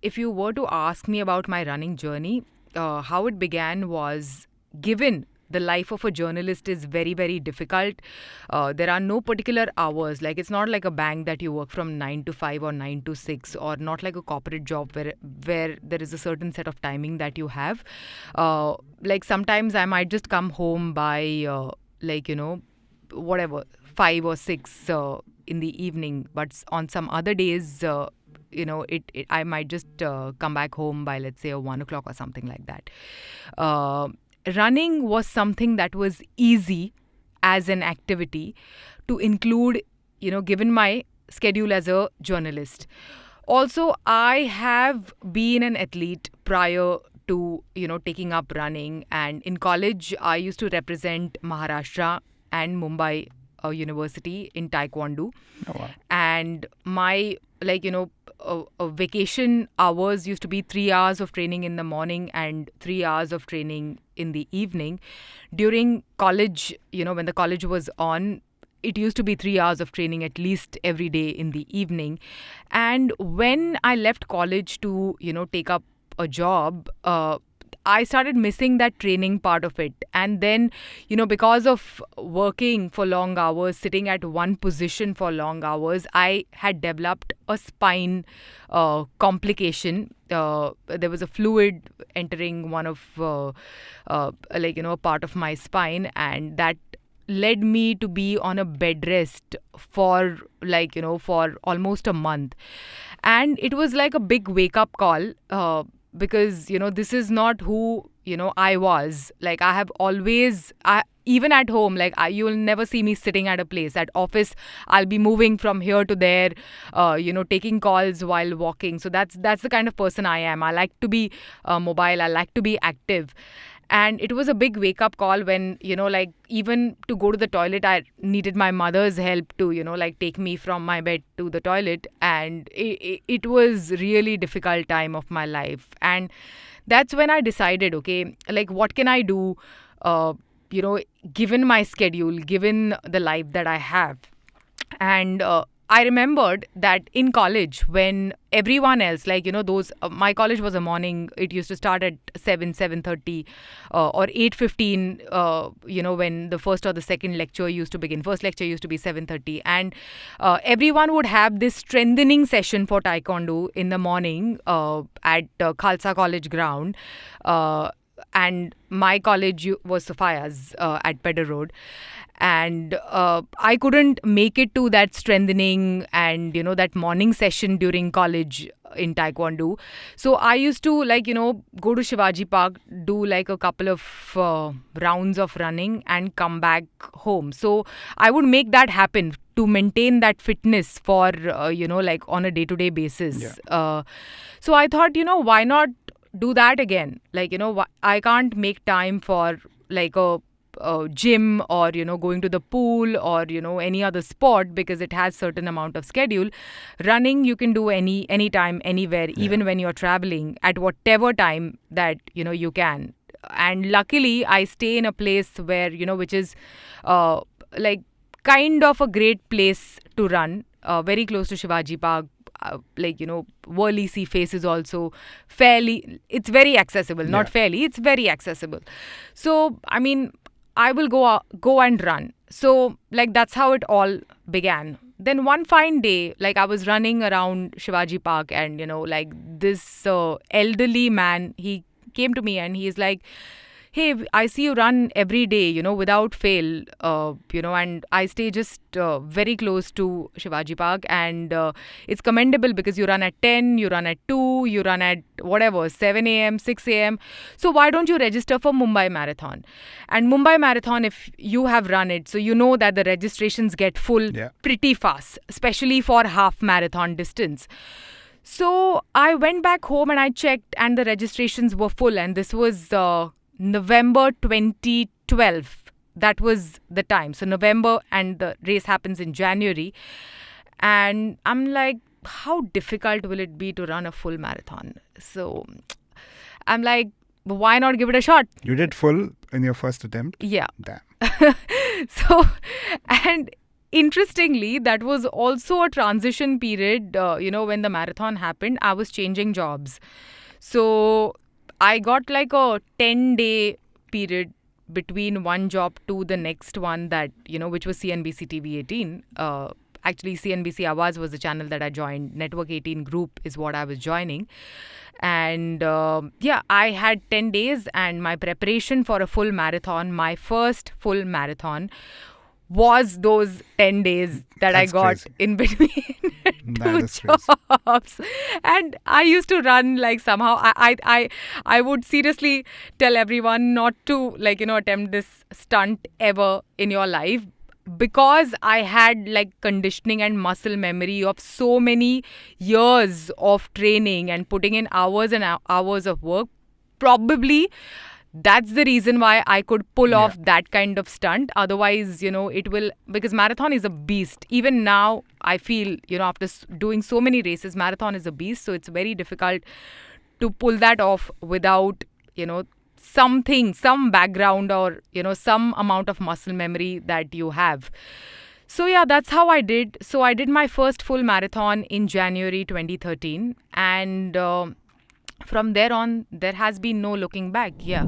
if you were to ask me about my running journey, how it began was, given the life of a journalist is very, very difficult. There are no particular hours. Like, it's not like a bank that you work from 9 to 5 or 9 to 6, or not like a corporate job where there is a certain set of timing that you have. Like, sometimes I might just come home by, whatever, 5 or 6 in the evening. But on some other days, I might just come back home by, let's say, 1 o'clock or something like that. Running was something that was easy as an activity to include, given my schedule as a journalist. Also, I have been an athlete prior to, taking up running. And in college, I used to represent Maharashtra and Mumbai University in Taekwondo. Oh, wow. And my, vacation hours used to be 3 hours of training in the morning and 3 hours of training in the evening. During college, when the college was on, it used to be 3 hours of training at least every day in the evening. And when I left college to, take up a job, I started missing that training part of it. And then, because of working for long hours, sitting at one position for long hours, I had developed a spine complication. There was a fluid entering one of, a part of my spine, and that led me to be on a bed rest for for almost a month. And it was like a big wake up call. Because, this is not who, I was. Like, I have always, even at home, you will never see me sitting at a place. At office, I'll be moving from here to there, taking calls while walking. So that's the kind of person I am. I like to be mobile. I like to be active. And it was a big wake-up call when, even to go to the toilet, I needed my mother's help to, take me from my bed to the toilet. And it was really difficult time of my life. And that's when I decided, okay, what can I do, given my schedule, given the life that I have. And I remembered that in college, when everyone else, my college was a morning, it used to start at 7:30 or 8:15, when the first or the second lecture used to begin. First lecture used to be 7:30. And everyone would have this strengthening session for Taekwondo in the morning at Khalsa College ground. And my college was Sophia's at Pedder Road. And I couldn't make it to that strengthening and, that morning session during college in Taekwondo. So I used to, go to Shivaji Park, do a couple of rounds of running and come back home. So I would make that happen to maintain that fitness for, on a day-to-day basis. Yeah. So I thought, why not do that again? I can't make time for a gym or going to the pool or any other sport because it has certain amount of schedule. Running you can do anytime, anywhere, even when you're traveling, at whatever time that you can. And luckily I stay in a place where which is kind of a great place to run, very close to Shivaji Park. Worli Sea Face is also it's very accessible. Not fairly, it's very accessible. So I mean, I will go and run. So that's how it all began. Then one fine day, I was running around Shivaji Park, and this elderly man, he came to me and he's like, hey, I see you run every day, without fail, and I stay just very close to Shivaji Park, and it's commendable because you run at 10, you run at 2, you run at whatever, 7 a.m., 6 a.m. So why don't you register for Mumbai Marathon? And Mumbai Marathon, if you have run it, so you know that the registrations get full pretty fast, especially for half marathon distance. So I went back home and I checked, and the registrations were full, and this was November 2012. That was the time. So November, and the race happens in January. And I'm like, how difficult will it be to run a full marathon? So I'm like, why not give it a shot? You did full in your first attempt? Yeah. Damn. So, and interestingly, that was also a transition period. When the marathon happened, I was changing jobs. So I got like a 10-day period between one job to the next one, that, which was CNBC TV 18. Actually, CNBC Awaaz was the channel that I joined. Network 18 group is what I was joining. And I had 10 days, and my preparation for a full marathon, my first full marathon, was those 10 days that I That's got crazy. in between That two is crazy. jobs. And I used to run like somehow. I would seriously tell everyone not to attempt this stunt ever in your life, because I had like conditioning and muscle memory of so many years of training and putting in hours and hours of work. Probably that's the reason why I could pull off that kind of stunt. Otherwise, it will, because marathon is a beast. Even now, I feel, after doing so many races, marathon is a beast. So it's very difficult to pull that off without, some background, or, some amount of muscle memory that you have. So yeah, that's how I did. So I did my first full marathon in January 2013. And from there on, there has been no looking back. Yeah.